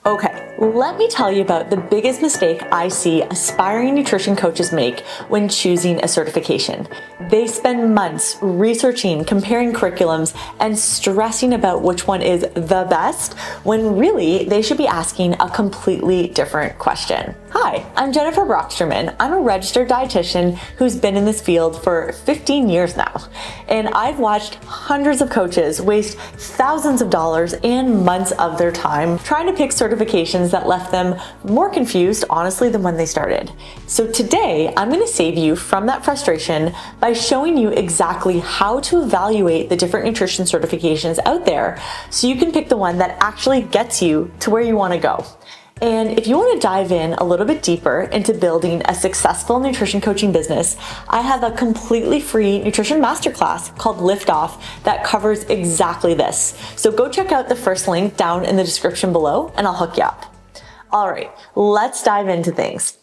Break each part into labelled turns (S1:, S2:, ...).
S1: Okay, let me tell you about the biggest mistake I see aspiring nutrition coaches make when choosing a certification. They spend months researching, comparing curriculums, and stressing about which one is the best, when really they should be asking a completely different question. Hi, I'm Jennifer Broxterman. I'm a registered dietitian who's been in this field for 15 years now, and I've watched hundreds of coaches waste thousands of dollars and months of their time trying to pick certifications that left them more confused, honestly, than when they started. So today, I'm going to save you from that frustration by showing you exactly how to evaluate the different nutrition certifications out there so you can pick the one that actually gets you to where you want to go. And if you want to dive in a little bit deeper into building a successful nutrition coaching business, I have a completely free nutrition masterclass called Lift Off that covers exactly this. So go check out the first link down in the description below and I'll hook you up. All right, let's dive into things.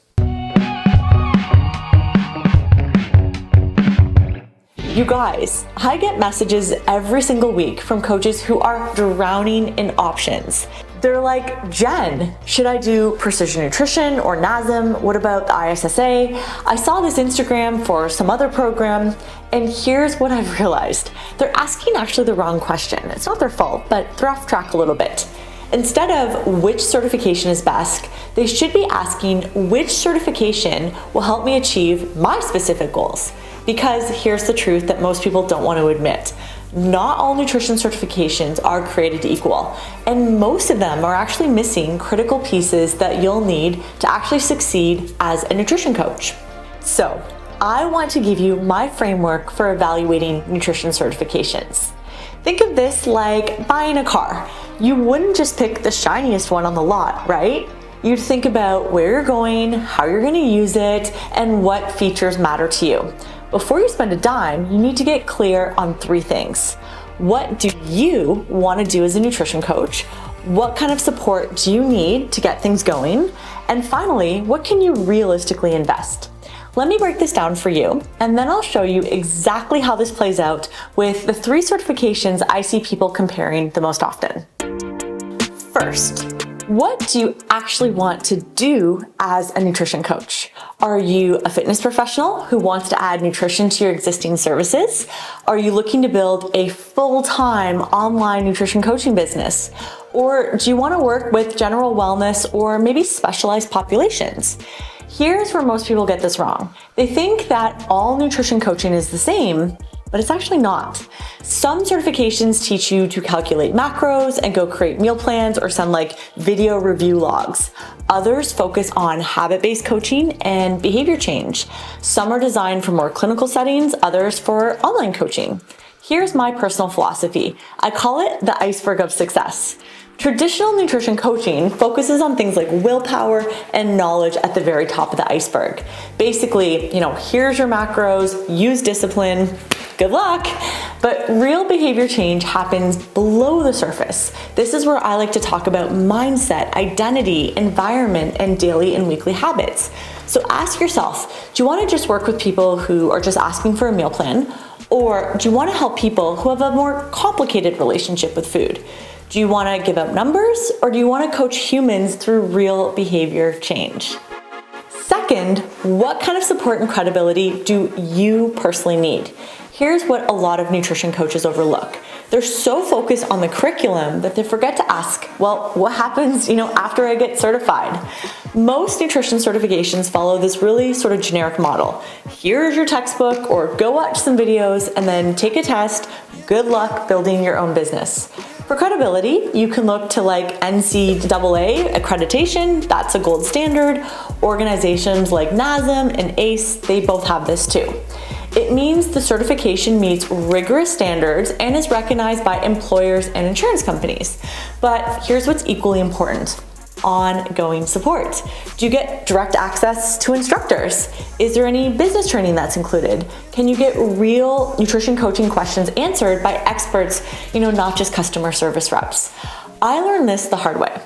S1: You guys, I get messages every single week from coaches who are drowning in options. They're like, Jen, should I do precision nutrition or NASM? What about the ISSA? I saw this Instagram for some other program, and here's what I've realized. They're asking actually the wrong question. It's not their fault, but they're off track a little bit. Instead of which certification is best, they should be asking which certification will help me achieve my specific goals. Because here's the truth that most people don't want to admit. Not all nutrition certifications are created equal, and most of them are actually missing critical pieces that you'll need to actually succeed as a nutrition coach. So, I want to give you my framework for evaluating nutrition certifications. Think of this like buying a car. You wouldn't just pick the shiniest one on the lot, right? You'd think about where you're going, how you're going to use it, and what features matter to you. Before you spend a dime, you need to get clear on three things. What do you want to do as a nutrition coach? What kind of support do you need to get things going? And finally, what can you realistically invest? Let me break this down for you, and then I'll show you exactly how this plays out with the three certifications I see people comparing the most often. First, what do you actually want to do as a nutrition coach? Are you a fitness professional who wants to add nutrition to your existing services? Are you looking to build a full-time online nutrition coaching business? Or do you want to work with general wellness or maybe specialized populations? Here's where most people get this wrong. They think that all nutrition coaching is the same, but it's actually not. Some certifications teach you to calculate macros and go create meal plans or send like video review logs. Others focus on habit-based coaching and behavior change. Some are designed for more clinical settings, others for online coaching. Here's my personal philosophy. I call it the iceberg of success. Traditional nutrition coaching focuses on things like willpower and knowledge at the very top of the iceberg. Basically, here's your macros, use discipline, good luck. But real behavior change happens below the surface. This is where I like to talk about mindset, identity, environment, and daily and weekly habits. So ask yourself, do you want to just work with people who are just asking for a meal plan? Or do you want to help people who have a more complicated relationship with food? Do you want to give up numbers, or do you want to coach humans through real behavior change? Second, what kind of support and credibility do you personally need? Here's what a lot of nutrition coaches overlook. They're so focused on the curriculum that they forget to ask, well, what happens, after I get certified? Most nutrition certifications follow this really sort of generic model. Here's your textbook, or go watch some videos and then take a test. Good luck building your own business. For credibility, you can look to like NCAA accreditation, that's a gold standard. Organizations like NASM and ACE, they both have this too. It means the certification meets rigorous standards and is recognized by employers and insurance companies. But here's what's equally important. Ongoing support. Do you get direct access to instructors? Is there any business training that's included? Can you get real nutrition coaching questions answered by experts, not just customer service reps? I learned this the hard way.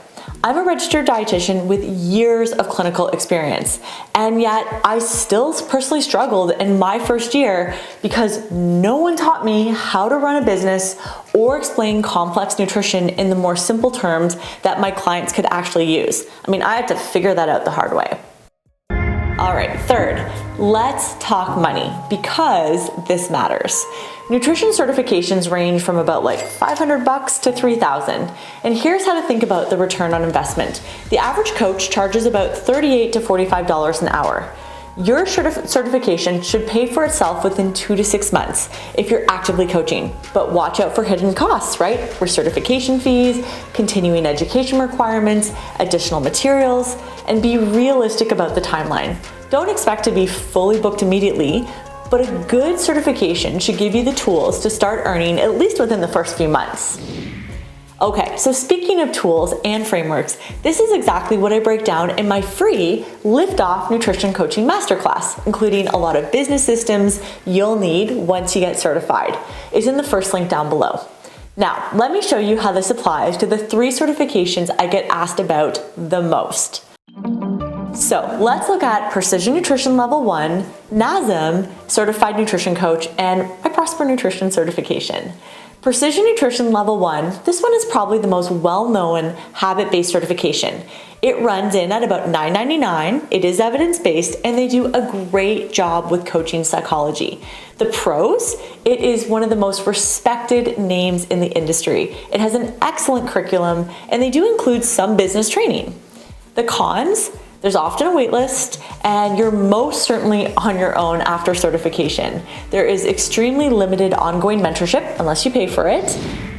S1: I'm a registered dietitian with years of clinical experience, and yet I still personally struggled in my first year because no one taught me how to run a business or explain complex nutrition in the more simple terms that my clients could actually use. I mean, I had to figure that out the hard way. All right, third, let's talk money because this matters. Nutrition certifications range from about like $500 to $3,000. And here's how to think about the return on investment. The average coach charges about $38 to $45 an hour. Your certification should pay for itself within 2 to 6 months if you're actively coaching. But watch out for hidden costs, right? Recertification fees, continuing education requirements, additional materials, and be realistic about the timeline. Don't expect to be fully booked immediately, but a good certification should give you the tools to start earning at least within the first few months. Okay, so speaking of tools and frameworks, this is exactly what I break down in my free Lift Off Nutrition Coaching Masterclass, including a lot of business systems you'll need once you get certified. It's in the first link down below. Now, let me show you how this applies to the 3 certifications I get asked about the most. So let's look at Precision Nutrition Level 1, NASM, Certified Nutrition Coach, and my Prosper Nutrition certification. Precision Nutrition Level 1, this one is probably the most well-known habit-based certification. It runs in at about $9.99, it is evidence-based, and they do a great job with coaching psychology. The pros, it is one of the most respected names in the industry. It has an excellent curriculum, and they do include some business training. The cons, there's often a wait list, and you're most certainly on your own after certification. There is extremely limited ongoing mentorship unless you pay for it.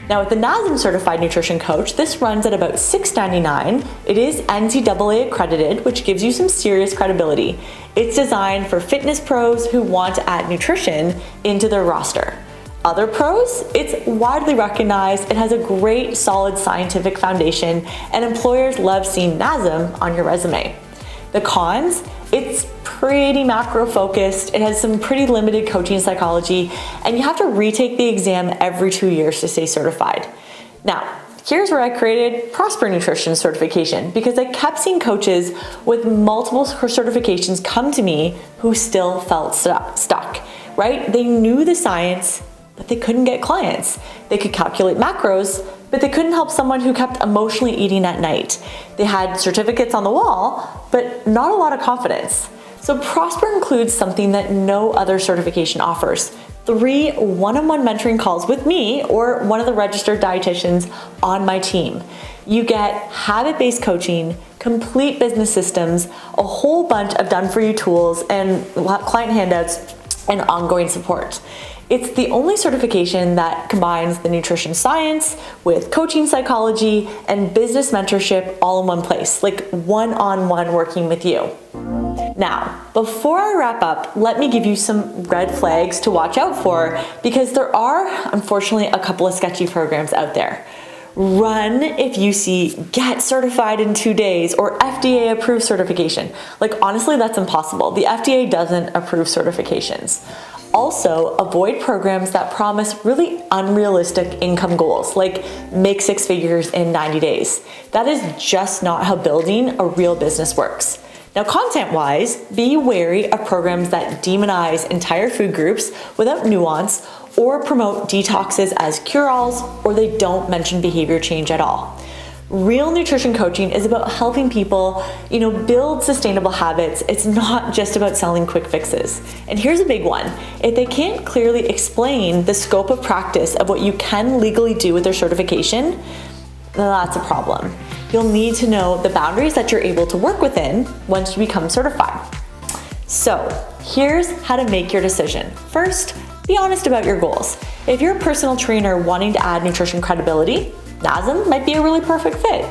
S1: Now with the NASM Certified Nutrition Coach, this runs at about $6.99. It is NCAA accredited, which gives you some serious credibility. It's designed for fitness pros who want to add nutrition into their roster. Other pros, it's widely recognized, it has a great solid scientific foundation, and employers love seeing NASM on your resume. The cons, it's pretty macro focused, it has some pretty limited coaching psychology, and you have to retake the exam every 2 years to stay certified. Now, here's where I created Prosper Nutrition certification because I kept seeing coaches with multiple certifications come to me who still felt stuck, right? They knew the science, but they couldn't get clients. They could calculate macros, but they couldn't help someone who kept emotionally eating at night. They had certificates on the wall, but not a lot of confidence. So Prosper includes something that no other certification offers. 3 one-on-one mentoring calls with me or one of the registered dietitians on my team. You get habit-based coaching, complete business systems, a whole bunch of done-for-you tools and client handouts and ongoing support. It's the only certification that combines the nutrition science with coaching psychology and business mentorship all in one place, like one-on-one working with you. Now, before I wrap up, let me give you some red flags to watch out for because there are, unfortunately, a couple of sketchy programs out there. Run if you see get certified in 2 days or FDA approved certification. Like honestly, that's impossible. The FDA doesn't approve certifications. Also, avoid programs that promise really unrealistic income goals, like make 6 figures in 90 days. That is just not how building a real business works. Now, content-wise, be wary of programs that demonize entire food groups without nuance or promote detoxes as cure-alls, or they don't mention behavior change at all. Real nutrition coaching is about helping people, build sustainable habits. It's not just about selling quick fixes. And here's a big one. If they can't clearly explain the scope of practice of what you can legally do with their certification, then that's a problem. You'll need to know the boundaries that you're able to work within once you become certified. So here's how to make your decision. First, be honest about your goals. If you're a personal trainer wanting to add nutrition credibility, NASM might be a really perfect fit.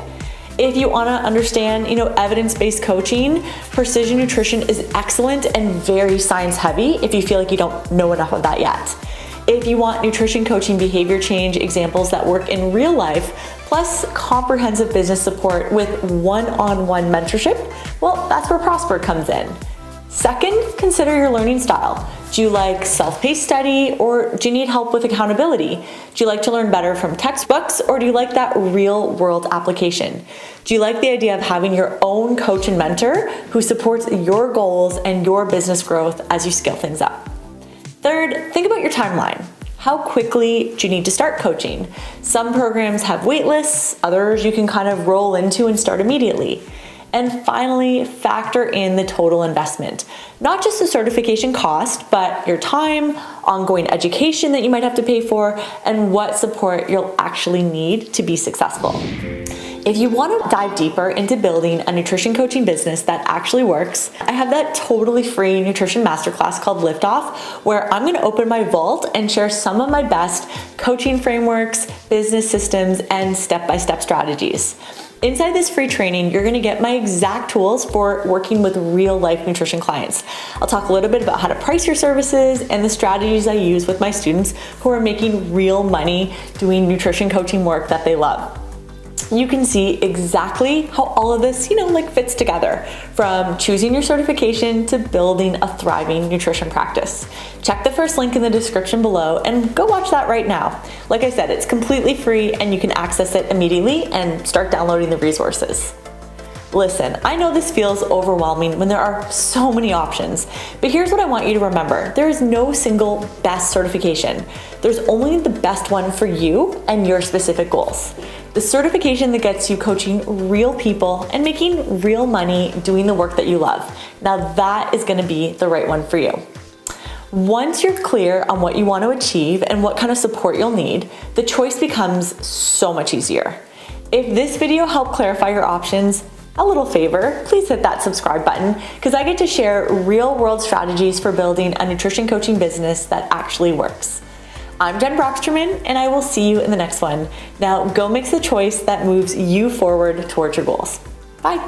S1: If you want to understand, evidence-based coaching, Precision Nutrition is excellent and very science heavy if you feel like you don't know enough of that yet. If you want nutrition coaching behavior change examples that work in real life, plus comprehensive business support with one-on-one mentorship, well, that's where Prosper comes in. Second, consider your learning style. Do you like self-paced study or do you need help with accountability? Do you like to learn better from textbooks or do you like that real world application? Do you like the idea of having your own coach and mentor who supports your goals and your business growth as you scale things up? Third, think about your timeline. How quickly do you need to start coaching? Some programs have wait lists, others you can kind of roll into and start immediately. And finally, factor in the total investment. Not just the certification cost, but your time, ongoing education that you might have to pay for, and what support you'll actually need to be successful. If you want to dive deeper into building a nutrition coaching business that actually works, I have that totally free nutrition masterclass called Liftoff, where I'm going to open my vault and share some of my best coaching frameworks, business systems, and step-by-step strategies. Inside this free training, you're gonna get my exact tools for working with real life nutrition clients. I'll talk a little bit about how to price your services and the strategies I use with my students who are making real money doing nutrition coaching work that they love. You can see exactly how all of this, fits together, from choosing your certification to building a thriving nutrition practice. Check the first link in the description below and go watch that right now. Like I said, it's completely free and you can access it immediately and start downloading the resources. Listen, I know this feels overwhelming when there are so many options, but here's what I want you to remember. There is no single best certification. There's only the best one for you and your specific goals. The certification that gets you coaching real people and making real money doing the work that you love. Now that is gonna be the right one for you. Once you're clear on what you want to achieve and what kind of support you'll need, the choice becomes so much easier. If this video helped clarify your options, a little favor, please hit that subscribe button because I get to share real world strategies for building a nutrition coaching business that actually works. I'm Broxterman and I will see you in the next one. Now go make the choice that moves you forward towards your goals. Bye.